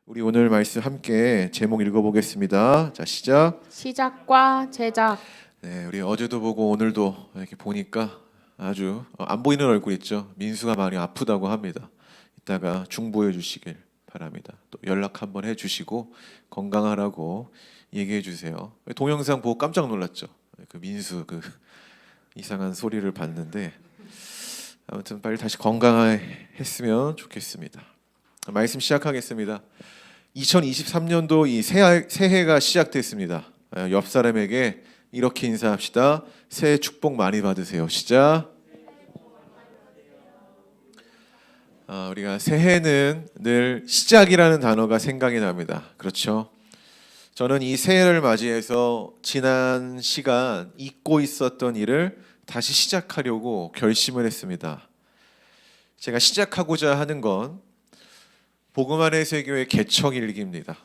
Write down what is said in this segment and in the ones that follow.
우리 오늘 말씀 함께 제목 읽어보겠습니다. 자, 시작. 시작과 제작. 네, 우리 어제도 보고 오늘도 이렇게 보니까 아주 안 보이는 얼굴 있죠. 민수가 많이 아프다고 합니다. 이따가 중보해 주시길 바랍니다. 또 연락 한번 해주시고 건강하라고 얘기해 주세요. 동영상 보고 깜짝 놀랐죠. 그 민수 그 이상한 소리를 봤는데 아무튼 빨리 다시 건강했으면 좋겠습니다. 말씀 시작하겠습니다. 2023년도 이 새해가 시작됐습니다. 옆 사람에게 이렇게 인사합시다. 새해 축복 많이 받으세요. 시작. 우리가 새해는 늘 시작이라는 단어가 생각이 납니다. 그렇죠? 저는 이 새해를 맞이해서 지난 시간 잊고 있었던 일을 다시 시작하려고 결심을 했습니다. 제가 시작하고자 하는 건 복음 안의 세교의 개척 일기입니다.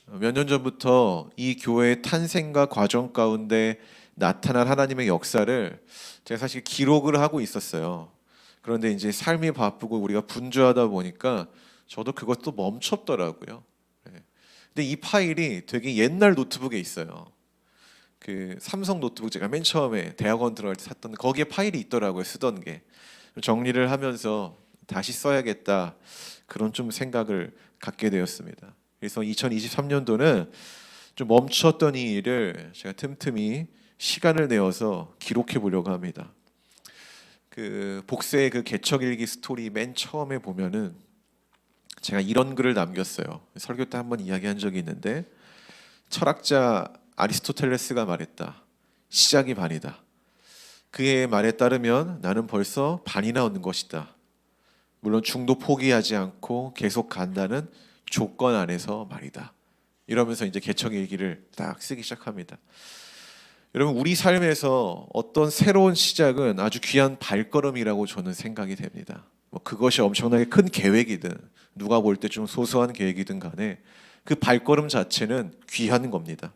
몇 년 전부터 이 교회의 탄생과 과정 가운데 나타난 하나님의 역사를 제가 사실 기록을 하고 있었어요. 그런데 이제 삶이 바쁘고 우리가 분주하다 보니까 저도 그것도 멈췄더라고요. 근데 이 파일이 되게 옛날 노트북에 있어요. 그 삼성 노트북 제가 맨 처음에 대학원 들어갈 때 샀던 거기에 파일이 있더라고요. 쓰던 게. 정리를 하면서 다시 써야겠다. 그런 좀 생각을 갖게 되었습니다. 그래서 2023년도는 좀 멈췄던 이 일을 제가 틈틈이 시간을 내어서 기록해 보려고 합니다. 그 복세의 그 개척일기 스토리 맨 처음에 보면은 제가 이런 글을 남겼어요. 설교 때 한번 이야기한 적이 있는데 철학자 아리스토텔레스가 말했다. 시작이 반이다. 그의 말에 따르면 나는 벌써 반이나 얻는 것이다. 물론 중도 포기하지 않고 계속 간다는 조건 안에서 말이다. 이러면서 이제 개척 일기를 딱 쓰기 시작합니다. 여러분 우리 삶에서 어떤 새로운 시작은 아주 귀한 발걸음이라고 저는 생각이 됩니다. 뭐 그것이 엄청나게 큰 계획이든 누가 볼 때 좀 소소한 계획이든 간에 그 발걸음 자체는 귀한 겁니다.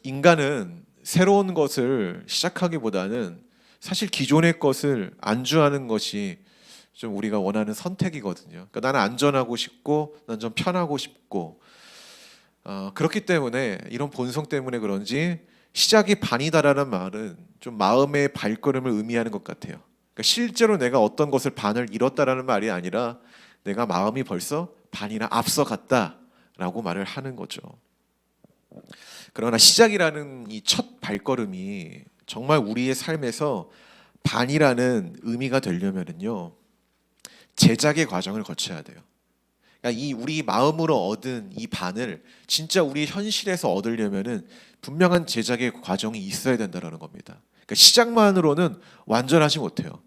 인간은 새로운 것을 시작하기보다는 사실 기존의 것을 안주하는 것이 좀 우리가 원하는 선택이거든요. 그러니까 나는 안전하고 싶고, 난 좀 편하고 싶고, 그렇기 때문에 이런 본성 때문에 그런지 시작이 반이다라는 말은 좀 마음의 발걸음을 의미하는 것 같아요. 그러니까 실제로 내가 어떤 것을 반을 잃었다라는 말이 아니라 내가 마음이 벌써 반이나 앞서갔다라고 말을 하는 거죠. 그러나 시작이라는 이 첫 발걸음이 정말 우리의 삶에서 반이라는 의미가 되려면은요. 제작의 과정을 거쳐야 돼요. 그러니까 이 우리 마음으로 얻은 이 반을 진짜 우리 현실에서 얻으려면은 분명한 제작의 과정이 있어야 된다는 겁니다. 그러니까 시작만으로는 완전하지 못해요.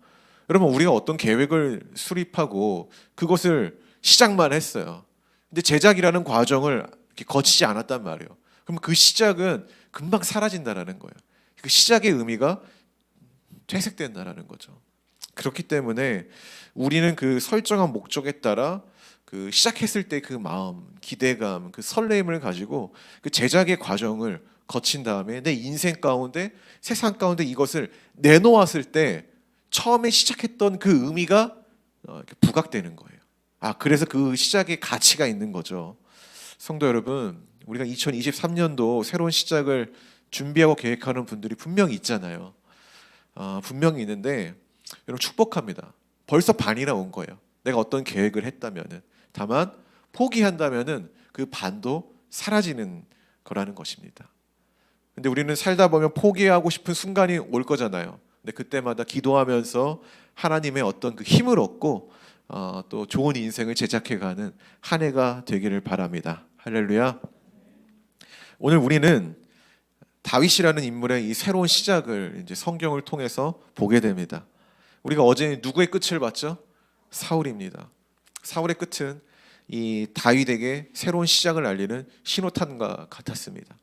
여러분 우리가 어떤 계획을 수립하고 그것을 시작만 했어요. 근데 제작이라는 과정을 이렇게 거치지 않았단 말이에요. 그럼 그 시작은 금방 사라진다라는 거예요. 그 시작의 의미가 퇴색된다라는 거죠. 그렇기 때문에 우리는 그 설정한 목적에 따라 그 시작했을 때 그 마음, 기대감, 그 설렘을 가지고 그 제작의 과정을 거친 다음에 내 인생 가운데, 세상 가운데 이것을 내놓았을 때 처음에 시작했던 그 의미가 부각되는 거예요. 그래서 그 시작의 가치가 있는 거죠. 성도 여러분, 우리가 2023년도 새로운 시작을 준비하고 계획하는 분들이 분명히 있잖아요. 분명히 있는데 여러분 축복합니다. 벌써 반이나 온 거예요. 내가 어떤 계획을 했다면은. 다만 포기한다면은 그 반도 사라지는 거라는 것입니다. 근데 우리는 살다 보면 포기하고 싶은 순간이 올 거잖아요. 근데 그때마다 기도하면서 하나님의 어떤 그 힘을 얻고 또 좋은 인생을 제작해가는 한 해가 되기를 바랍니다. 할렐루야. 오늘 우리는 다윗이라는 인물의 이 새로운 시작을 이제 성경을 통해서 보게 됩니다. 우리가 어제 누구의 끝을 봤죠? 사울입니다. 사울의 끝은 이 다윗에게 새로운 시작을 알리는 신호탄과 같았습니다.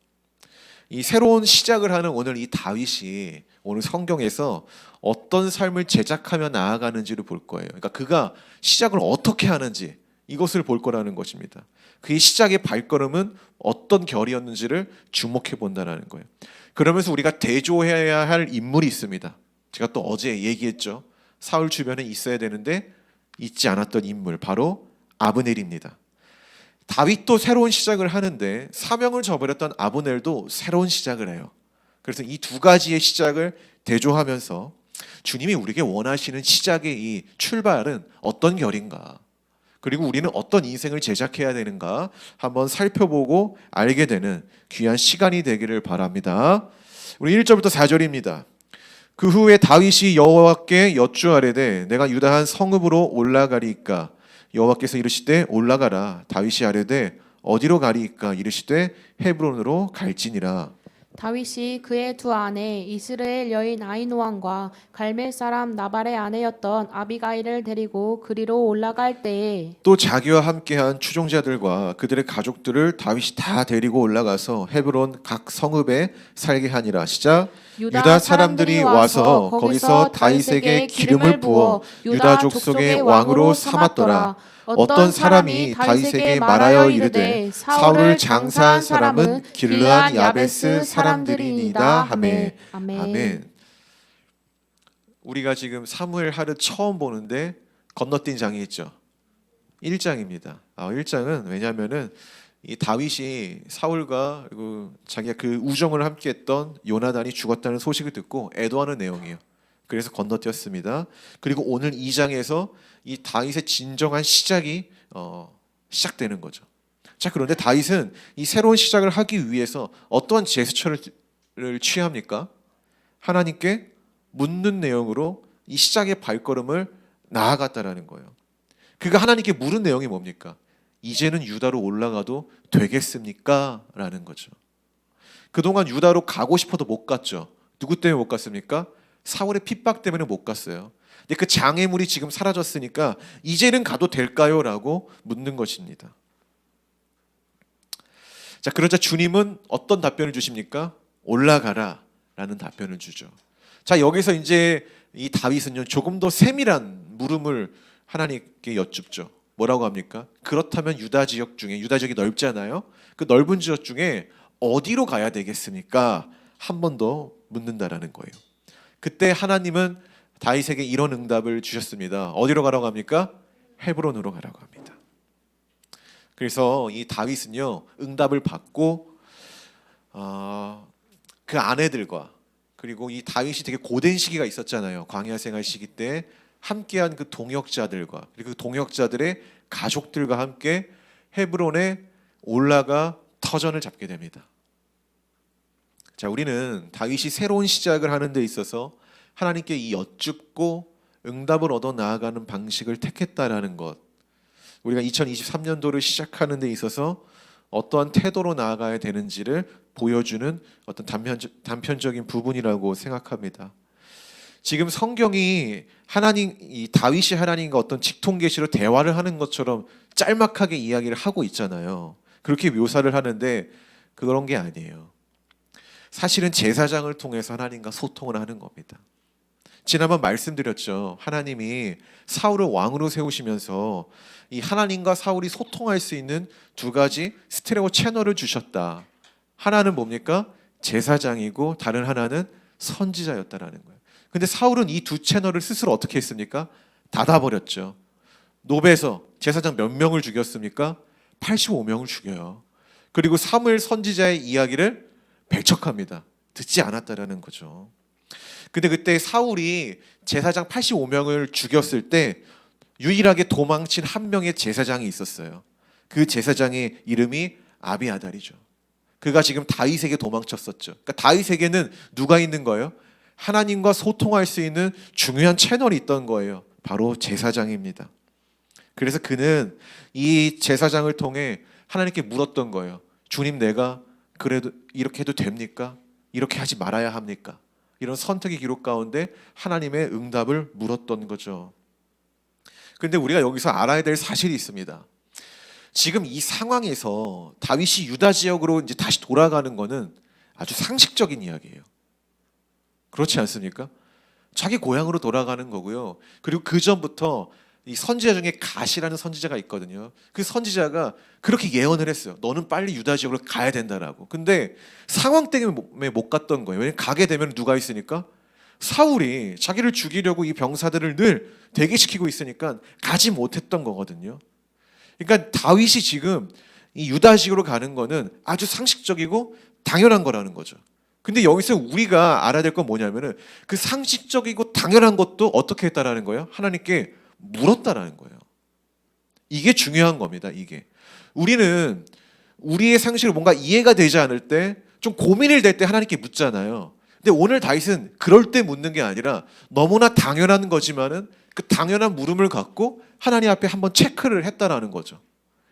이 새로운 시작을 하는 오늘 이 다윗이 오늘 성경에서 어떤 삶을 제작하며 나아가는지를 볼 거예요. 그러니까 그가 시작을 어떻게 하는지 이것을 볼 거라는 것입니다. 그의 시작의 발걸음은 어떤 결이었는지를 주목해 본다는 거예요. 그러면서 우리가 대조해야 할 인물이 있습니다. 제가 또 어제 얘기했죠. 사울 주변에 있어야 되는데 있지 않았던 인물 바로 아브넬입니다. 다윗도 새로운 시작을 하는데 사명을 저버렸던 아브넬도 새로운 시작을 해요. 그래서 이 두 가지의 시작을 대조하면서 주님이 우리에게 원하시는 시작의 이 출발은 어떤 결인가, 그리고 우리는 어떤 인생을 제작해야 되는가 한번 살펴보고 알게 되는 귀한 시간이 되기를 바랍니다. 우리 1절부터 4절입니다. 그 후에 다윗이 여호와께 여쭈아뢰되 내가 유다 한 성읍으로 올라가리이까 여호와께서 이르시되 올라가라. 다윗이 아뢰되 어디로 가리이까 이르시되 헤브론으로 갈지니라. 다윗이 그의 두 아내 이스라엘 여인 아히노함과 갈멜 사람 나발의 아내였던 아비가일을 데리고 그리로 올라갈 때에 또 자기와 함께한 추종자들과 그들의 가족들을 다윗이 다 데리고 올라가서 헤브론 각 성읍에 살게 하니라. 시작. 유다 사람들이 와서 거기서 다윗에게 기름을 부어 유다 족속의 왕으로 삼았더라. 어떤 사람이 다윗에게 말하여 이르되 사울을 장사한 사람은 길르앗 야베스 사람들이니이다 하매. 아멘. 우리가 지금 사무엘 하루 처음 보는데 건너뛴 장이 있죠. 1장입니다. 1장은 왜냐하면은 이 다윗이 사울과 그리고 자기가 그 우정을 함께했던 요나단이 죽었다는 소식을 듣고 애도하는 내용이에요. 그래서 건너뛰었습니다. 그리고 오늘 2장에서 이 다윗의 진정한 시작이 시작되는 거죠. 자, 그런데 다윗은 이 새로운 시작을 하기 위해서 어떠한 제스처를 취합니까? 하나님께 묻는 내용으로 이 시작의 발걸음을 나아갔다라는 거예요. 그가 하나님께 물은 내용이 뭡니까? 이제는 유다로 올라가도 되겠습니까? 라는 거죠. 그동안 유다로 가고 싶어도 못 갔죠. 누구 때문에 못 갔습니까? 사울의 핍박 때문에 못 갔어요. 근데 그 장애물이 지금 사라졌으니까 이제는 가도 될까요? 라고 묻는 것입니다. 자, 그러자 주님은 어떤 답변을 주십니까? 올라가라 라는 답변을 주죠. 자, 여기서 이제 이 다윗은요 조금 더 세밀한 물음을 하나님께 여쭙죠. 뭐라고 합니까? 그렇다면 유다 지역 중에, 유다 지역이 넓잖아요. 그 넓은 지역 중에 어디로 가야 되겠습니까? 한 번 더 묻는다라는 거예요. 그때 하나님은 다윗에게 이런 응답을 주셨습니다. 어디로 가라고 합니까? 헤브론으로 가라고 합니다. 그래서 이 다윗은요 응답을 받고 그 아내들과 그리고 이 다윗이 되게 고된 시기가 있었잖아요. 광야 생활 시기 때 함께한 그 동역자들과 그리고 그 동역자들의 가족들과 함께 헤브론에 올라가 터전을 잡게 됩니다. 자, 우리는 다윗이 새로운 시작을 하는 데 있어서 하나님께 이 여쭙고 응답을 얻어 나아가는 방식을 택했다라는 것, 우리가 2023년도를 시작하는 데 있어서 어떠한 태도로 나아가야 되는지를 보여주는 어떤 단편적인 부분이라고 생각합니다. 지금 성경이 하나님, 이 다윗이 하나님과 어떤 직통 계시로 대화를 하는 것처럼 짤막하게 이야기를 하고 있잖아요. 그렇게 묘사를 하는데 그런 게 아니에요. 사실은 제사장을 통해서 하나님과 소통을 하는 겁니다. 지난번 말씀드렸죠. 하나님이 사울을 왕으로 세우시면서 이 하나님과 사울이 소통할 수 있는 두 가지 스테레오 채널을 주셨다. 하나는 뭡니까? 제사장이고 다른 하나는 선지자였다라는 거예요. 근데 사울은 이 두 채널을 스스로 어떻게 했습니까? 닫아버렸죠. 노베에서 제사장 몇 명을 죽였습니까? 85명을 죽여요. 그리고 사무엘 선지자의 이야기를 배척합니다. 듣지 않았다라는 거죠. 근데 그때 사울이 제사장 85명을 죽였을 때 유일하게 도망친 한 명의 제사장이 있었어요. 그 제사장의 이름이 아비아달이죠. 그가 지금 다윗에게 도망쳤었죠. 그러니까 다윗에게는 누가 있는 거예요? 하나님과 소통할 수 있는 중요한 채널이 있던 거예요. 바로 제사장입니다. 그래서 그는 이 제사장을 통해 하나님께 물었던 거예요. 주님, 내가 그래도 이렇게 해도 됩니까? 이렇게 하지 말아야 합니까? 이런 선택의 기록 가운데 하나님의 응답을 물었던 거죠. 그런데 우리가 여기서 알아야 될 사실이 있습니다. 지금 이 상황에서 다윗이 유다 지역으로 이제 다시 돌아가는 것은 아주 상식적인 이야기예요. 그렇지 않습니까? 자기 고향으로 돌아가는 거고요. 그리고 그 전부터 이 선지자 중에 갓이라는 선지자가 있거든요. 그 선지자가 그렇게 예언을 했어요. 너는 빨리 유다 지역으로 가야 된다라고. 근데 상황 때문에 못 갔던 거예요. 왜냐면 가게 되면 누가 있으니까? 사울이 자기를 죽이려고 이 병사들을 늘 대기시키고 있으니까 가지 못했던 거거든요. 그러니까 다윗이 지금 이 유다식으로 가는 거는 아주 상식적이고 당연한 거라는 거죠. 근데 여기서 우리가 알아야 될 건 뭐냐면은 그 상식적이고 당연한 것도 어떻게 했다라는 거예요? 하나님께 물었다라는 거예요. 이게 중요한 겁니다. 이게 우리는 우리의 상식으로 뭔가 이해가 되지 않을 때 좀 고민을 될 때 하나님께 묻잖아요. 근데 오늘 다윗은 그럴 때 묻는 게 아니라 너무나 당연한 거지만은 그 당연한 물음을 갖고 하나님 앞에 한번 체크를 했다라는 거죠.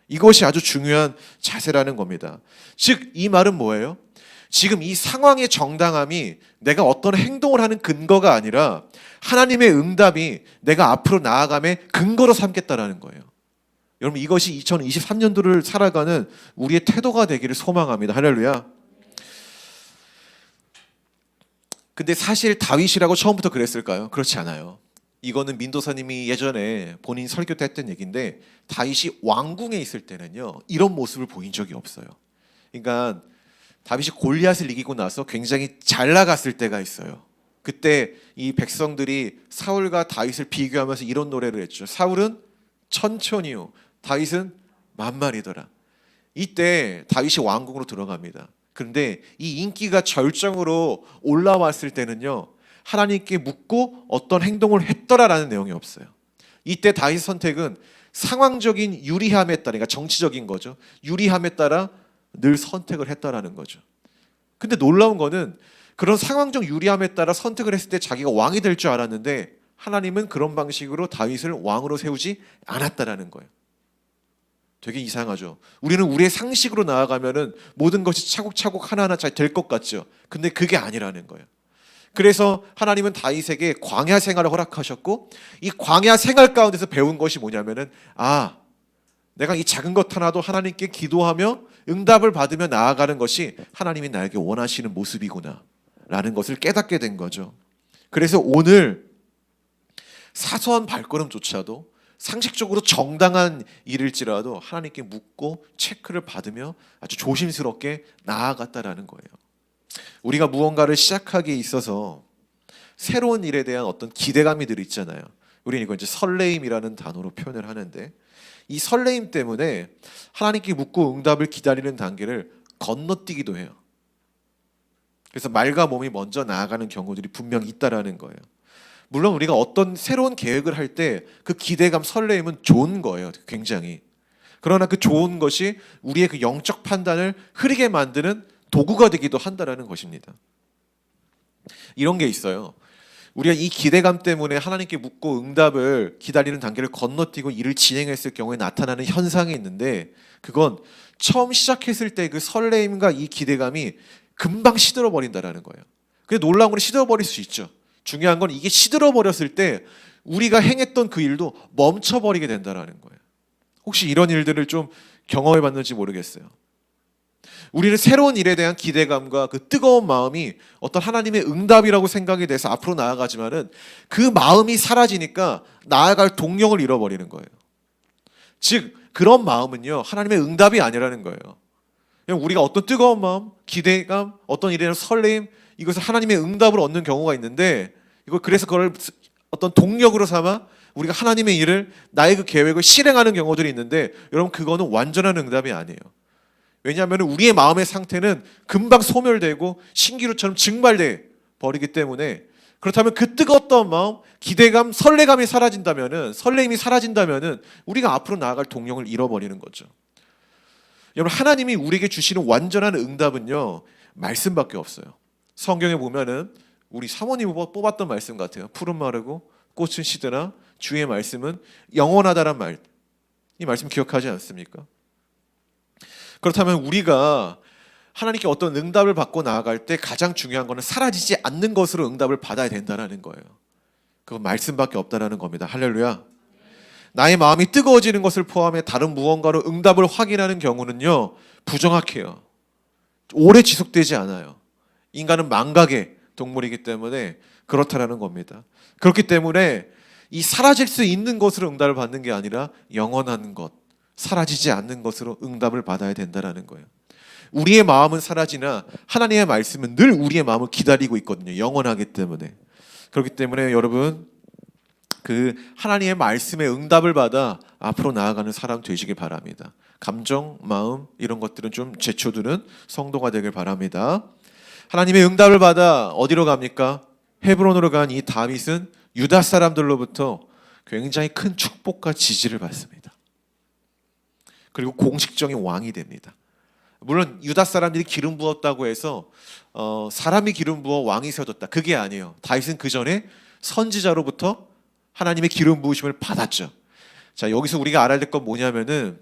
이것이 아주 중요한 자세라는 겁니다. 즉 이 말은 뭐예요? 지금 이 상황의 정당함이 내가 어떤 행동을 하는 근거가 아니라 하나님의 응답이 내가 앞으로 나아감의 근거로 삼겠다라는 거예요. 여러분 이것이 2023년도를 살아가는 우리의 태도가 되기를 소망합니다. 할렐루야. 근데 사실 다윗이라고 처음부터 그랬을까요? 그렇지 않아요. 이거는 민도사님이 예전에 본인 설교 때 했던 얘기인데 다윗이 왕궁에 있을 때는요 이런 모습을 보인 적이 없어요. 그러니까 다윗이 골리앗을 이기고 나서 굉장히 잘 나갔을 때가 있어요. 그때 이 백성들이 사울과 다윗을 비교하면서 이런 노래를 했죠. 사울은 천천히요, 다윗은 만만이더라. 이때 다윗이 왕궁으로 들어갑니다. 그런데 이 인기가 절정으로 올라왔을 때는요 하나님께 묻고 어떤 행동을 했더라라는 내용이 없어요. 이때 다윗 선택은 상황적인 유리함에 따라, 그러니까 정치적인 거죠. 유리함에 따라 늘 선택을 했다라는 거죠. 근데 놀라운 거는 그런 상황적 유리함에 따라 선택을 했을 때 자기가 왕이 될 줄 알았는데 하나님은 그런 방식으로 다윗을 왕으로 세우지 않았다라는 거예요. 되게 이상하죠. 우리는 우리의 상식으로 나아가면은 모든 것이 차곡차곡 하나하나 잘 될 것 같죠. 근데 그게 아니라는 거예요. 그래서 하나님은 다윗에게 광야 생활을 허락하셨고 이 광야 생활 가운데서 배운 것이 뭐냐면은 내가 이 작은 것 하나도 하나님께 기도하며 응답을 받으며 나아가는 것이 하나님이 나에게 원하시는 모습이구나 라는 것을 깨닫게 된 거죠. 그래서 오늘 사소한 발걸음조차도 상식적으로 정당한 일일지라도 하나님께 묻고 체크를 받으며 아주 조심스럽게 나아갔다라는 거예요. 우리가 무언가를 시작하기에 있어서 새로운 일에 대한 어떤 기대감이 늘 있잖아요. 우리는 이걸 이제 설레임이라는 단어로 표현을 하는데 이 설레임 때문에 하나님께 묻고 응답을 기다리는 단계를 건너뛰기도 해요. 그래서 말과 몸이 먼저 나아가는 경우들이 분명히 있다라는 거예요. 물론 우리가 어떤 새로운 계획을 할 때 그 기대감, 설레임은 좋은 거예요. 굉장히. 그러나 그 좋은 것이 우리의 그 영적 판단을 흐리게 만드는 도구가 되기도 한다라는 것입니다. 이런 게 있어요. 우리가 이 기대감 때문에 하나님께 묻고 응답을 기다리는 단계를 건너뛰고 일을 진행했을 경우에 나타나는 현상이 있는데 그건 처음 시작했을 때 그 설레임과 이 기대감이 금방 시들어버린다라는 거예요. 그게 놀라운 건 시들어버릴 수 있죠. 중요한 건 이게 시들어버렸을 때 우리가 행했던 그 일도 멈춰버리게 된다는 거예요. 혹시 이런 일들을 좀 경험해 봤는지 모르겠어요. 우리는 새로운 일에 대한 기대감과 그 뜨거운 마음이 어떤 하나님의 응답이라고 생각이 돼서 앞으로 나아가지만은 그 마음이 사라지니까 나아갈 동력을 잃어버리는 거예요. 즉 그런 마음은요 하나님의 응답이 아니라는 거예요. 그냥 우리가 어떤 뜨거운 마음, 기대감, 어떤 일에 대한 설레임 이것을 하나님의 응답을 얻는 경우가 있는데 그래서 그걸 어떤 동력으로 삼아 우리가 하나님의 일을 나의 그 계획을 실행하는 경우들이 있는데 여러분 그거는 완전한 응답이 아니에요. 왜냐하면 우리의 마음의 상태는 금방 소멸되고 신기루처럼 증발돼 버리기 때문에 그렇다면 그 뜨거웠던 마음, 기대감, 설레감이 사라진다면은 설레임이 사라진다면은 우리가 앞으로 나아갈 동력을 잃어버리는 거죠. 여러분 하나님이 우리에게 주시는 완전한 응답은요 말씀밖에 없어요. 성경에 보면은 우리 사모님이 뽑았던 말씀 같아요. 푸른 마르고 꽃은 시드나 주의 말씀은 영원하다란 말. 이 말씀 기억하지 않습니까? 그렇다면 우리가 하나님께 어떤 응답을 받고 나아갈 때 가장 중요한 것은 사라지지 않는 것으로 응답을 받아야 된다는 거예요. 그건 말씀밖에 없다는 겁니다. 할렐루야. 나의 마음이 뜨거워지는 것을 포함해 다른 무언가로 응답을 확인하는 경우는요 부정확해요. 오래 지속되지 않아요. 인간은 망각의 동물이기 때문에 그렇다라는 겁니다. 그렇기 때문에 이 사라질 수 있는 것으로 응답을 받는 게 아니라 영원한 것, 사라지지 않는 것으로 응답을 받아야 된다는 거예요. 우리의 마음은 사라지나 하나님의 말씀은 늘 우리의 마음을 기다리고 있거든요. 영원하기 때문에. 그렇기 때문에 여러분 그 하나님의 말씀에 응답을 받아 앞으로 나아가는 사람 되시길 바랍니다. 감정, 마음 이런 것들은 좀 제쳐두는 성도가 되길 바랍니다. 하나님의 응답을 받아 어디로 갑니까? 헤브론으로 간 이 다윗은 유다 사람들로부터 굉장히 큰 축복과 지지를 받습니다. 그리고 공식적인 왕이 됩니다. 물론 유다 사람들이 기름 부었다고 해서 사람이 기름 부어 왕이 세워졌다. 그게 아니에요. 다윗은 그 전에 선지자로부터 하나님의 기름 부으심을 받았죠. 자, 여기서 우리가 알아야 될 건 뭐냐면은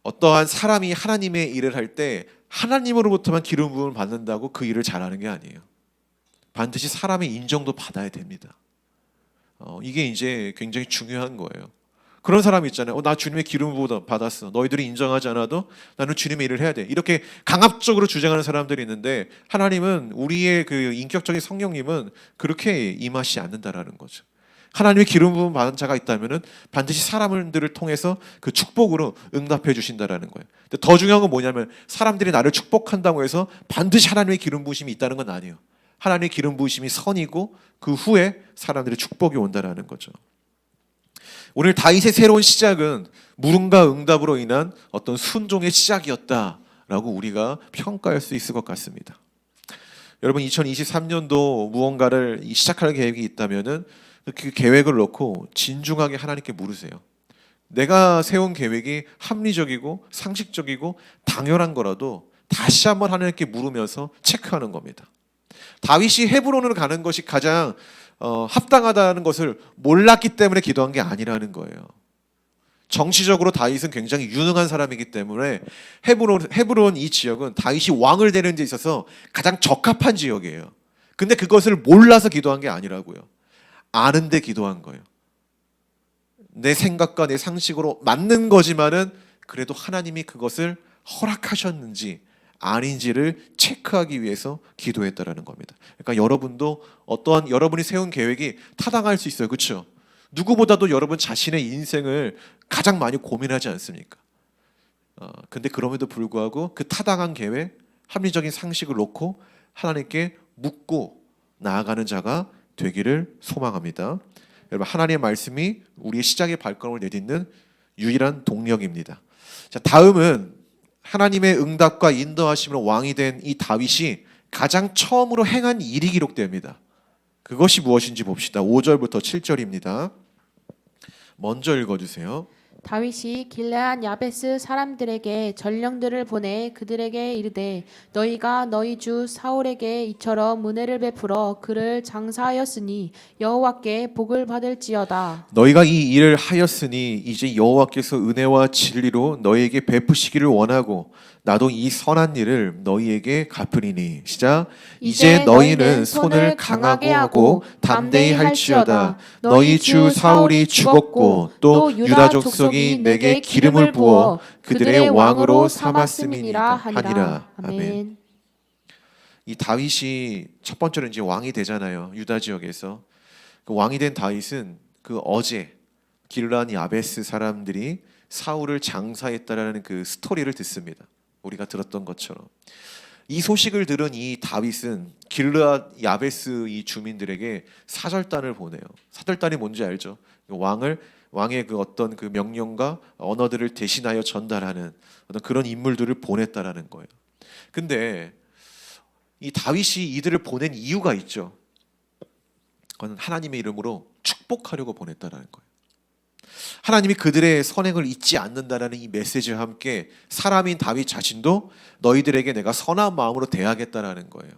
어떠한 사람이 하나님의 일을 할 때 하나님으로부터만 기름 부음을 받는다고 그 일을 잘하는 게 아니에요. 반드시 사람의 인정도 받아야 됩니다. 이게 이제 굉장히 중요한 거예요. 그런 사람이 있잖아요. 나 주님의 기름 부음 받았어. 너희들이 인정하지 않아도 나는 주님의 일을 해야 돼. 이렇게 강압적으로 주장하는 사람들이 있는데 하나님은 우리의 그 인격적인 성령님은 그렇게 임하시지 않는다라는 거죠. 하나님의 기름 부음 받은 자가 있다면은 반드시 사람들을 통해서 그 축복으로 응답해 주신다라는 거예요. 근데 더 중요한 건 뭐냐면 사람들이 나를 축복한다고 해서 반드시 하나님의 기름 부으심이 있다는 건 아니에요. 하나님의 기름 부으심이 선이고 그 후에 사람들의 축복이 온다라는 거죠. 오늘 다윗의 새로운 시작은 물음과 응답으로 인한 어떤 순종의 시작이었다라고 우리가 평가할 수 있을 것 같습니다. 여러분 2023년도 무언가를 시작할 계획이 있다면은 그 계획을 놓고 진중하게 하나님께 물으세요. 내가 세운 계획이 합리적이고 상식적이고 당연한 거라도 다시 한번 하나님께 물으면서 체크하는 겁니다. 다윗이 헤브론으로 가는 것이 가장 합당하다는 것을 몰랐기 때문에 기도한 게 아니라는 거예요. 정치적으로 다윗은 굉장히 유능한 사람이기 때문에 헤브론 이 지역은 다윗이 왕을 되는 데 있어서 가장 적합한 지역이에요. 근데 그것을 몰라서 기도한 게 아니라고요. 아는데 기도한 거예요. 내 생각과 내 상식으로 맞는 거지만은 그래도 하나님이 그것을 허락하셨는지 아닌지를 체크하기 위해서 기도했다라는 겁니다. 그러니까 여러분도 어떠한 여러분이 세운 계획이 타당할 수 있어요. 그렇죠? 누구보다도 여러분 자신의 인생을 가장 많이 고민하지 않습니까? 근데 그럼에도 불구하고 그 타당한 계획, 합리적인 상식을 놓고 하나님께 묻고 나아가는 자가 되기를 소망합니다. 여러분 하나님의 말씀이 우리의 시작의 발걸음을 내딛는 유일한 동력입니다. 자, 다음은 하나님의 응답과 인도하심으로 왕이 된 이 다윗이 가장 처음으로 행한 일이 기록됩니다. 그것이 무엇인지 봅시다. 5절부터 7절입니다. 먼저 읽어주세요. 다윗이 길르앗 야베스 사람들에게 전령들을 보내 그들에게 이르되 너희가 너희 주 사울에게 이처럼 은혜를 베풀어 그를 장사하였으니 여호와께 복을 받을지어다. 너희가 이 일을 하였으니 이제 여호와께서 은혜와 진리로 너희에게 베푸시기를 원하고 나도 이 선한 일을 너희에게 갚으리니. 시작. 이제 너희는 손을 강하게 하고 담대히 할지어다. 너희 주 사울이 죽었고 또 유다 족속이 내게 기름을 부어 그들의 왕으로 삼았음이니라 하니라. 아멘. 이 다윗이 첫 번째로 이제 왕이 되잖아요. 유다 지역에서 그 왕이 된 다윗은 그 어제 길르앗 야베스 사람들이 사울을 장사했다라는 그 스토리를 듣습니다. 우리가 들었던 것처럼 이 소식을 들은 이 다윗은 길르앗 야베스 이 주민들에게 사절단을 보내요. 사절단이 뭔지 알죠? 왕의 그 어떤 그 명령과 언어들을 대신하여 전달하는 어떤 그런 인물들을 보냈다라는 거예요. 근데 이 다윗이 이들을 보낸 이유가 있죠. 그건 하나님의 이름으로 축복하려고 보냈다라는 거예요. 하나님이 그들의 선행을 잊지 않는다라는 이 메시지와 함께 사람인 다윗 자신도 너희들에게 내가 선한 마음으로 대하겠다라는 거예요.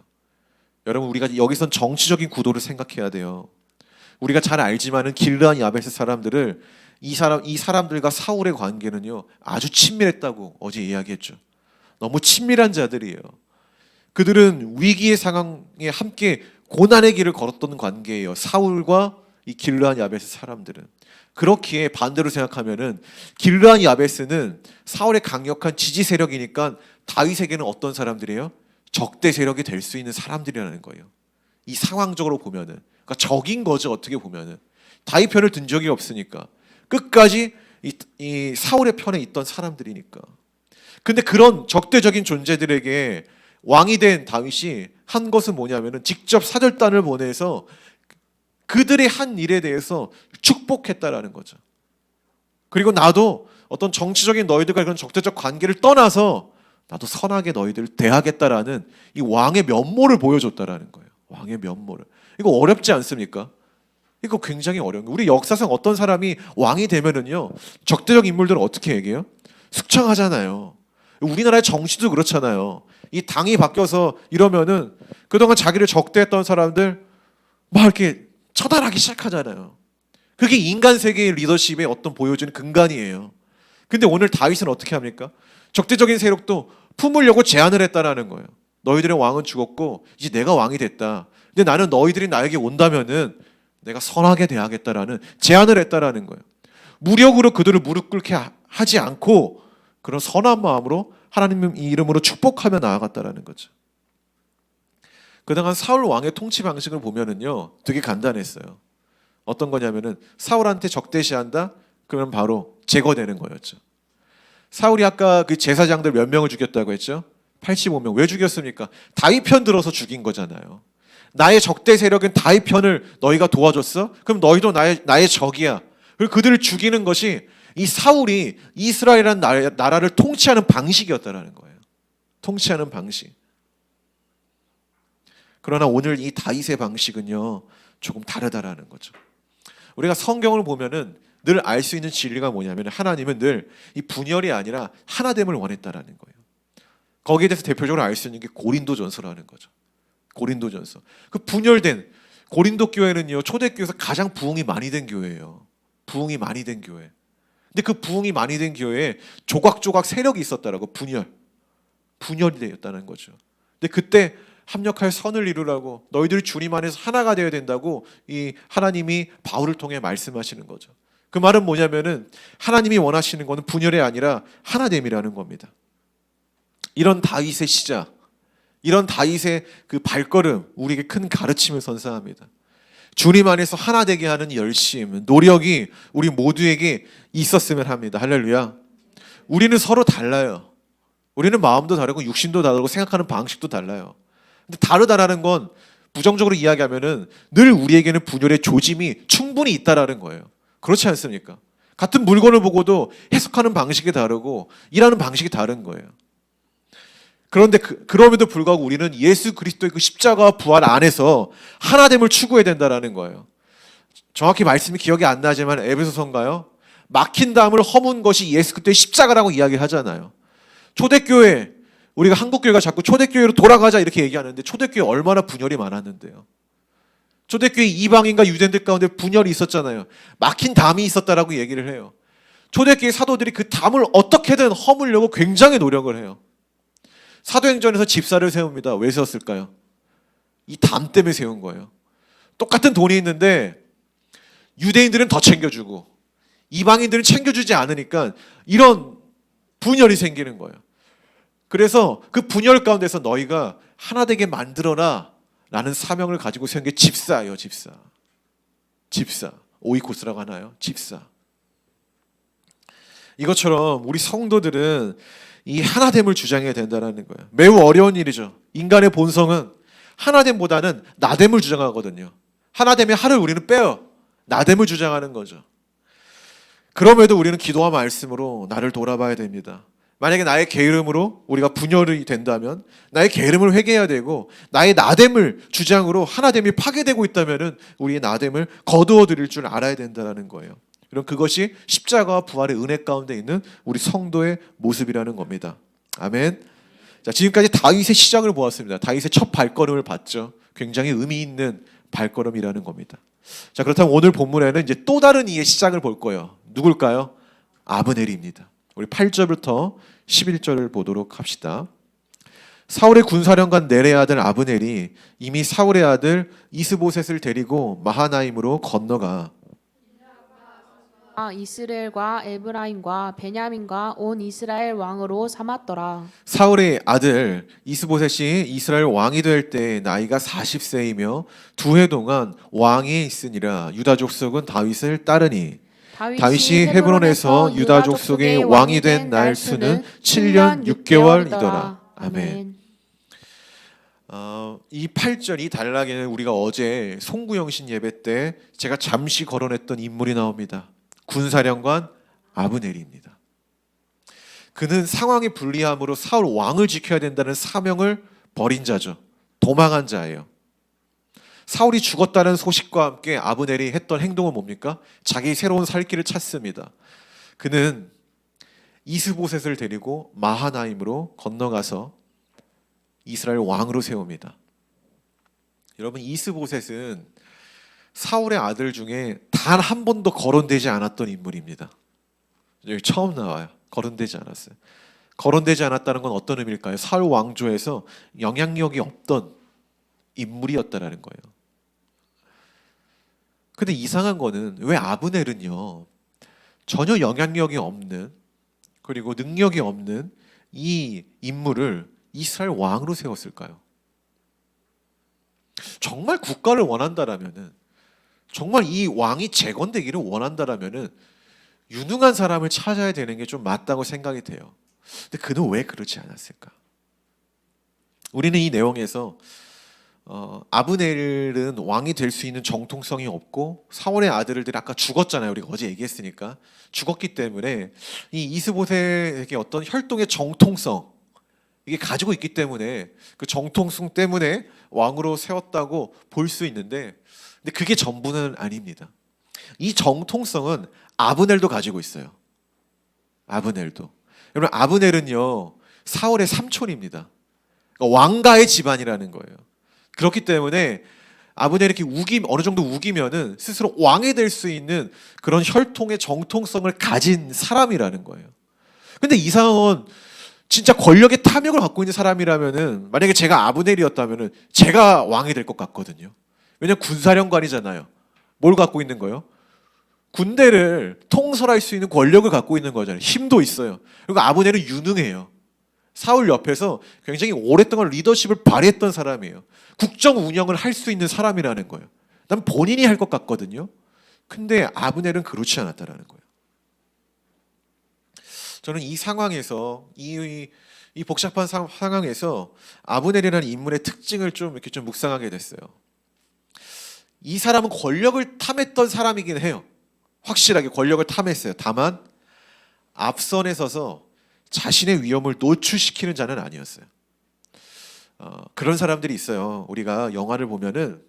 여러분 우리가 여기선 정치적인 구도를 생각해야 돼요. 우리가 잘 알지만은 길르앗 야베스 사람들을 이 사람들과 사울의 관계는요 아주 친밀했다고 어제 이야기했죠. 너무 친밀한 자들이에요. 그들은 위기의 상황에 함께 고난의 길을 걸었던 관계예요. 사울과 이 길르앗 야베스 사람들은. 그렇기에 반대로 생각하면은 길르앗 야베스는 사울의 강력한 지지 세력이니까 다윗에게는 어떤 사람들이에요? 적대 세력이 될 수 있는 사람들이라는 거예요. 이 상황적으로 보면은 그러니까 적인 거죠. 어떻게 보면은 다윗 편을 든 적이 없으니까 끝까지 이 사울의 편에 있던 사람들이니까. 근데 그런 적대적인 존재들에게 왕이 된 다윗이 한 것은 뭐냐면은 직접 사절단을 보내서 그들의 한 일에 대해서 축복했다라는 거죠. 그리고 나도 어떤 정치적인 너희들과 그런 적대적 관계를 떠나서 나도 선하게 너희들을 대하겠다라는 이 왕의 면모를 보여줬다라는 거예요. 왕의 면모를. 이거 어렵지 않습니까? 이거 굉장히 어려운 거예요. 우리 역사상 어떤 사람이 왕이 되면은요, 적대적 인물들은 어떻게 얘기해요? 숙청하잖아요. 우리나라의 정치도 그렇잖아요. 이 당이 바뀌어서 이러면은 그동안 자기를 적대했던 사람들 막 이렇게 처단하기 시작하잖아요. 그게 인간 세계의 리더십의 어떤 보여주는 근간이에요. 근데 오늘 다윗은 어떻게 합니까? 적대적인 세력도 품으려고 제안을 했다라는 거예요. 너희들의 왕은 죽었고 이제 내가 왕이 됐다. 근데 나는 너희들이 나에게 온다면은 내가 선하게 대하겠다라는 제안을 했다라는 거예요. 무력으로 그들을 무릎 꿇게 하지 않고 그런 선한 마음으로 하나님 이름으로 축복하며 나아갔다라는 거죠. 그동안 사울 왕의 통치 방식을 보면은요, 되게 간단했어요. 어떤 거냐면은 사울한테 적대시한다? 그러면 바로 제거되는 거였죠. 사울이 아까 그 제사장들 몇 명을 죽였다고 했죠? 85명. 왜 죽였습니까? 다윗 편 들어서 죽인 거잖아요. 나의 적대 세력은 다윗 편을 너희가 도와줬어? 그럼 너희도 나의 적이야. 그리고 그들을 죽이는 것이 이 사울이 이스라엘이라는 나라를 통치하는 방식이었다라는 거예요. 통치하는 방식. 그러나 오늘 이 다윗의 방식은요, 조금 다르다라는 거죠. 우리가 성경을 보면은 늘 알 수 있는 진리가 뭐냐면 하나님은 늘 이 분열이 아니라 하나됨을 원했다라는 거예요. 거기에 대해서 대표적으로 알 수 있는 게 고린도전서라는 거죠. 고린도전서. 그 분열된 고린도 교회는요, 초대교회에서 가장 부흥이 많이 된 교회예요. 부흥이 많이 된 교회. 근데 그 부흥이 많이 된 교회에 조각조각 세력이 있었다라고. 분열이 되었다는 거죠. 근데 그때 합력할 선을 이루라고 너희들이 주님 안에서 하나가 되어야 된다고 이 하나님이 바울을 통해 말씀하시는 거죠. 그 말은 뭐냐면은 하나님이 원하시는 것은 분열이 아니라 하나됨이라는 겁니다. 이런 다윗의 시작, 이런 다윗의 그 발걸음, 우리에게 큰 가르침을 선사합니다. 주님 안에서 하나 되게 하는 열심, 노력이 우리 모두에게 있었으면 합니다. 할렐루야. 우리는 서로 달라요. 우리는 마음도 다르고 육신도 다르고 생각하는 방식도 달라요. 근데 다르다라는 건 부정적으로 이야기하면은 늘 우리에게는 분열의 조짐이 충분히 있다라는 거예요. 그렇지 않습니까? 같은 물건을 보고도 해석하는 방식이 다르고 일하는 방식이 다른 거예요. 그런데 그럼에도 불구하고 우리는 예수 그리스도의 그 십자가와 부활 안에서 하나됨을 추구해야 된다라는 거예요. 정확히 말씀이 기억이 안 나지만 에베소서인가요? 막힌 담을 허문 것이 예수 그리스도의 십자가라고 이야기를 하잖아요. 초대교회, 우리가 한국교회가 자꾸 초대교회로 돌아가자 이렇게 얘기하는데 초대교회 얼마나 분열이 많았는데요. 초대교회 이방인과 유대인들 가운데 분열이 있었잖아요. 막힌 담이 있었다라고 얘기를 해요. 초대교회 사도들이 그 담을 어떻게든 허물려고 굉장히 노력을 해요. 사도행전에서 집사를 세웁니다. 왜 세웠을까요? 이 담 때문에 세운 거예요. 똑같은 돈이 있는데 유대인들은 더 챙겨주고 이방인들은 챙겨주지 않으니까 이런 분열이 생기는 거예요. 그래서 그 분열 가운데서 너희가 하나 되게 만들어라 라는 사명을 가지고 세운 게 집사예요. 집사. 오이코스라고 하나요? 집사. 이것처럼 우리 성도들은 이 하나됨을 주장해야 된다는 거예요. 매우 어려운 일이죠. 인간의 본성은 하나됨보다는 나됨을 주장하거든요. 하나됨의 하를 우리는 빼요. 나됨을 주장하는 거죠. 그럼에도 우리는 기도와 말씀으로 나를 돌아봐야 됩니다. 만약에 나의 게으름으로 우리가 분열이 된다면 나의 게으름을 회개해야 되고 나의 나됨을 주장으로 하나됨이 파괴되고 있다면 우리의 나됨을 거두어 드릴 줄 알아야 된다는 거예요. 그럼 그것이 십자가와 부활의 은혜 가운데 있는 우리 성도의 모습이라는 겁니다. 아멘. 자, 지금까지 다윗의 시작을 보았습니다. 다윗의 첫 발걸음을 봤죠. 굉장히 의미 있는 발걸음이라는 겁니다. 자, 그렇다면 오늘 본문에는 이제 또 다른 이의 시작을 볼 거예요. 누굴까요? 아브넬입니다. 우리 8절부터 11절을 보도록 합시다. 사울의 군사령관 넬의 아들 아브넬이 이미 사울의 아들 이스보셋을 데리고 마하나임으로 건너가 이스라엘과 에브라임과 베냐민과 온 이스라엘 왕으로 삼았더라. 사울의 아들 이스보셋이 이스라엘 왕이 될 때 나이가 40세이며 두 해 동안 왕위에 있으니라. 유다 족속은 다윗을 따르니 다윗이 헤브론에서 유다 족속의 왕이 된 날 수는 7년 6개월이더라. 아멘. 이 8절 이 단락에는 우리가 어제 송구영신 예배 때 제가 잠시 거론했던 인물이 나옵니다. 군사령관 아브넬입니다. 그는 상황이 불리함으로 사울 왕을 지켜야 된다는 사명을 버린 자죠. 도망한 자예요. 사울이 죽었다는 소식과 함께 아브넬이 했던 행동은 뭡니까? 자기 새로운 살 길을 찾습니다. 그는 이스보셋을 데리고 마하나임으로 건너가서 이스라엘 왕으로 세웁니다. 여러분, 이스보셋은 사울의 아들 중에 단 한 번도 거론되지 않았던 인물입니다. 여기 처음 나와요. 거론되지 않았어요. 거론되지 않았다는 건 어떤 의미일까요? 사울 왕조에서 영향력이 없던 인물이었다라는 거예요. 근데 이상한 거는 왜 아브넬은요, 전혀 영향력이 없는, 그리고 능력이 없는 이 인물을 이스라엘 왕으로 세웠을까요? 정말 국가를 원한다라면은, 정말 이 왕이 재건되기를 원한다라면은 유능한 사람을 찾아야 되는 게 좀 맞다고 생각이 돼요. 근데 그는 왜 그렇지 않았을까? 우리는 이 내용에서 아브넬은 왕이 될 수 있는 정통성이 없고 사울의 아들들이 아까 죽었잖아요. 우리가 어제 얘기했으니까 죽었기 때문에 이 이스보셋에게 어떤 혈통의 정통성 이게 가지고 있기 때문에 그 정통성 때문에 왕으로 세웠다고 볼 수 있는데, 근데 그게 전부는 아닙니다. 이 정통성은 아브넬도 가지고 있어요. 아브넬도. 여러분, 아브넬은요 사울의 삼촌입니다. 그러니까 왕가의 집안이라는 거예요. 그렇기 때문에 아브넬이 이렇게 어느 정도 우기면은 스스로 왕이 될 수 있는 그런 혈통의 정통성을 가진 사람이라는 거예요. 근데 이상한 건 진짜 권력의 탐욕을 갖고 있는 사람이라면은, 만약에 제가 아브넬이었다면은 제가 왕이 될 것 같거든요. 왜냐면 군사령관이잖아요. 뭘 갖고 있는 거예요? 군대를 통솔할 수 있는 권력을 갖고 있는 거잖아요. 힘도 있어요. 그리고 아브넬은 유능해요. 사울 옆에서 굉장히 오랫동안 리더십을 발휘했던 사람이에요. 국정 운영을 할 수 있는 사람이라는 거예요. 난 본인이 할 것 같거든요. 근데 아브넬은 그렇지 않았다라는 거예요. 저는 이 상황에서 이 복잡한 상황에서 아브넬이라는 인물의 특징을 좀 이렇게 좀 묵상하게 됐어요. 이 사람은 권력을 탐했던 사람이긴 해요. 확실하게 권력을 탐했어요. 다만 앞선에 서서 자신의 위험을 노출시키는 자는 아니었어요. 그런 사람들이 있어요. 우리가 영화를 보면은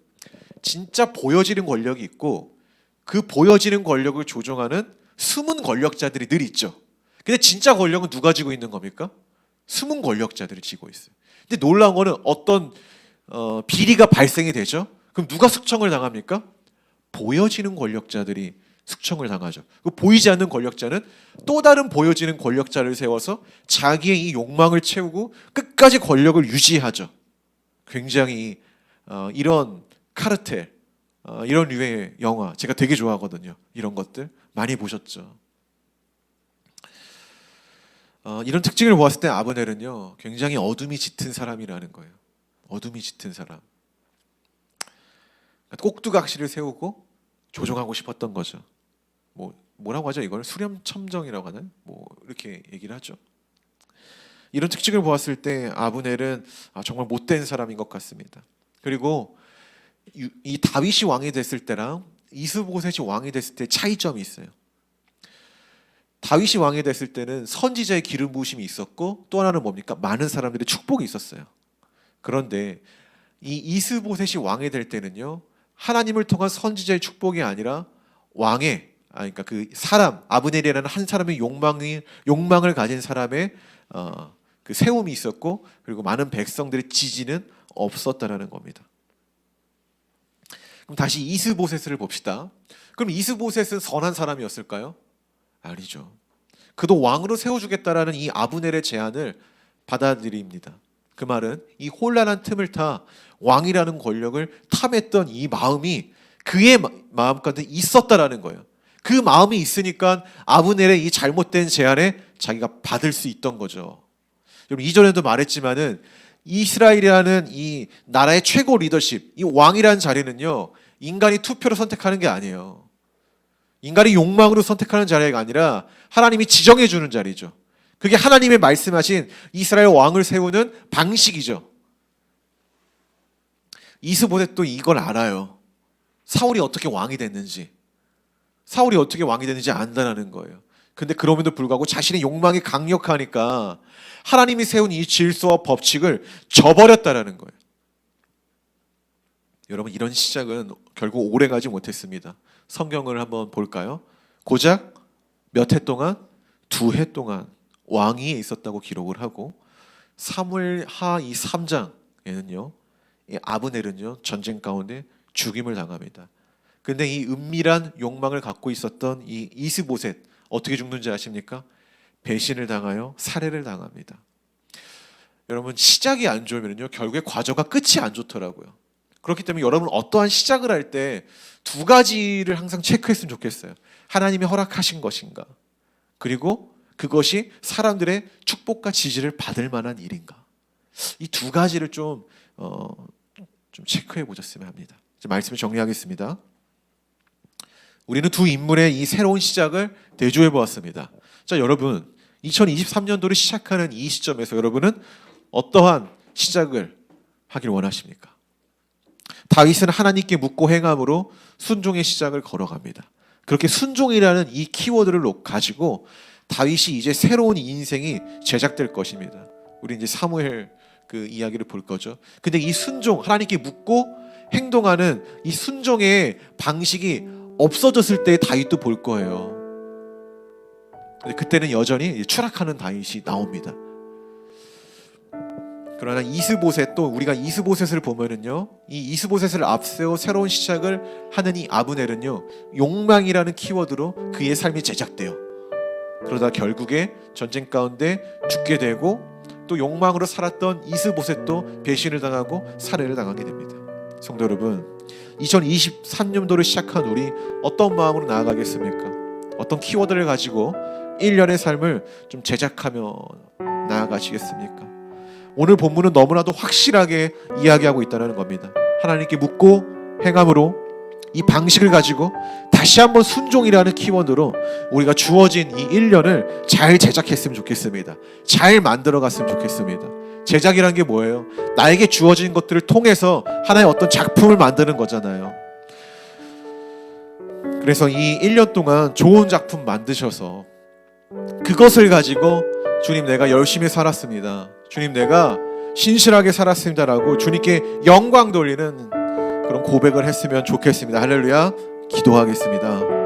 진짜 보여지는 권력이 있고 그 보여지는 권력을 조종하는 숨은 권력자들이 늘 있죠. 근데 진짜 권력은 누가 쥐고 있는 겁니까? 숨은 권력자들이 쥐고 있어요. 근데 놀라운 거는 어떤 비리가 발생이 되죠. 그럼 누가 숙청을 당합니까? 보여지는 권력자들이 숙청을 당하죠. 그 보이지 않는 권력자는 또 다른 보여지는 권력자를 세워서 자기의 이 욕망을 채우고 끝까지 권력을 유지하죠. 굉장히 이런 카르텔, 이런 류의 영화 제가 되게 좋아하거든요. 이런 것들 많이 보셨죠. 이런 특징을 보았을 때 아브넬은요 굉장히 어둠이 짙은 사람이라는 거예요. 어둠이 짙은 사람. 꼭두각시를 세우고 조종하고 싶었던 거죠. 뭐라고 하죠? 이걸 수렴첨정이라고 하나요? 이렇게 얘기를 하죠. 이런 특징을 보았을 때 아브넬은 정말 못된 사람인 것 같습니다. 그리고 이 다윗이 왕이 됐을 때랑 이스보셋이 왕이 됐을 때 차이점이 있어요. 다윗이 왕이 됐을 때는 선지자의 기름 부으심이 있었고 또 하나는 뭡니까? 많은 사람들의 축복이 있었어요. 그런데 이 이스보셋이 왕이 될 때는요 하나님을 통한 선지자의 축복이 아니라 왕의 그러니까 그 사람 아브넬이라는 한 사람의 욕망을 가진 사람의 그 세움이 있었고 그리고 많은 백성들의 지지는 없었다라는 겁니다. 그럼 다시 이스보셋을 봅시다. 그럼 이스보셋은 선한 사람이었을까요? 아니죠. 그도 왕으로 세워주겠다라는 이 아브넬의 제안을 받아들입니다. 그 말은 이 혼란한 틈을 타 왕이라는 권력을 탐했던 이 마음이 그의 마음 가운데 있었다라는 거예요. 그 마음이 있으니까 아브넬의 이 잘못된 제안에 자기가 받을 수 있던 거죠. 여러분 이전에도 말했지만은 이스라엘이라는 이 나라의 최고 리더십, 이 왕이라는 자리는요 인간이 투표로 선택하는 게 아니에요. 인간이 욕망으로 선택하는 자리가 아니라 하나님이 지정해 주는 자리죠. 그게 하나님의 말씀하신 이스라엘 왕을 세우는 방식이죠. 이스보셋도 이걸 알아요. 사울이 어떻게 왕이 됐는지, 사울이 어떻게 왕이 됐는지 안다라는 거예요. 근데 그럼에도 불구하고 자신의 욕망이 강력하니까 하나님이 세운 이 질서와 법칙을 저버렸다라는 거예요. 여러분, 이런 시작은 결국 오래가지 못했습니다. 성경을 한번 볼까요? 고작 몇 해 동안? 2해 동안 왕위에 있었다고 기록을 하고, 사무엘하 이 3장에는요, 이 아브넬은요 전쟁 가운데 죽임을 당합니다. 근데 이 은밀한 욕망을 갖고 있었던 이 이스보셋 어떻게 죽는지 아십니까? 배신을 당하여 살해를 당합니다. 여러분, 시작이 안 좋으면요 결국에 과정과 끝이 안 좋더라고요. 그렇기 때문에 여러분, 어떠한 시작을 할 때 2가지를 항상 체크했으면 좋겠어요. 하나님이 허락하신 것인가, 그리고 그것이 사람들의 축복과 지지를 받을 만한 일인가. 이 2가지를 좀 체크해 보셨으면 합니다. 이제 말씀을 정리하겠습니다. 우리는 2 인물의 이 새로운 시작을 대조해 보았습니다. 자, 여러분, 2023년도를 시작하는 이 시점에서 여러분은 어떠한 시작을 하길 원하십니까? 다윗은 하나님께 묻고 행함으로 순종의 시작을 걸어갑니다. 그렇게 순종이라는 이 키워드를 가지고 다윗이 이제 새로운 인생이 제작될 것입니다. 우리 이제 사무엘 그 이야기를 볼 거죠. 근데 이 순종, 하나님께 묻고 행동하는 이 순종의 방식이 없어졌을 때 다윗도 볼 거예요. 근데 그때는 여전히 추락하는 다윗이 나옵니다. 그러나 이스보셋도, 우리가 이스보셋을 보면은요, 이 이스보셋을 앞세워 새로운 시작을 하는 이 아브넬은요, 욕망이라는 키워드로 그의 삶이 제작돼요. 그러다 결국에 전쟁 가운데 죽게 되고, 또 욕망으로 살았던 이스보셋도 배신을 당하고 살해를 당하게 됩니다. 성도 여러분, 2023년도를 시작한 우리 어떤 마음으로 나아가겠습니까? 어떤 키워드를 가지고 1년의 삶을 좀 제작하며 나아가시겠습니까? 오늘 본문은 너무나도 확실하게 이야기하고 있다는 겁니다. 하나님께 묻고 행함으로 이 방식을 가지고 다시 한번 순종이라는 키워드로 우리가 주어진 이 1년을 잘 제작했으면 좋겠습니다. 잘 만들어갔으면 좋겠습니다. 제작이란 게 뭐예요? 나에게 주어진 것들을 통해서 하나의 어떤 작품을 만드는 거잖아요. 그래서 이 1년 동안 좋은 작품 만드셔서 그것을 가지고 주님, 내가 열심히 살았습니다, 주님, 내가 신실하게 살았습니다라고 주님께 영광 돌리는 그런 고백을 했으면 좋겠습니다. 할렐루야. 기도하겠습니다.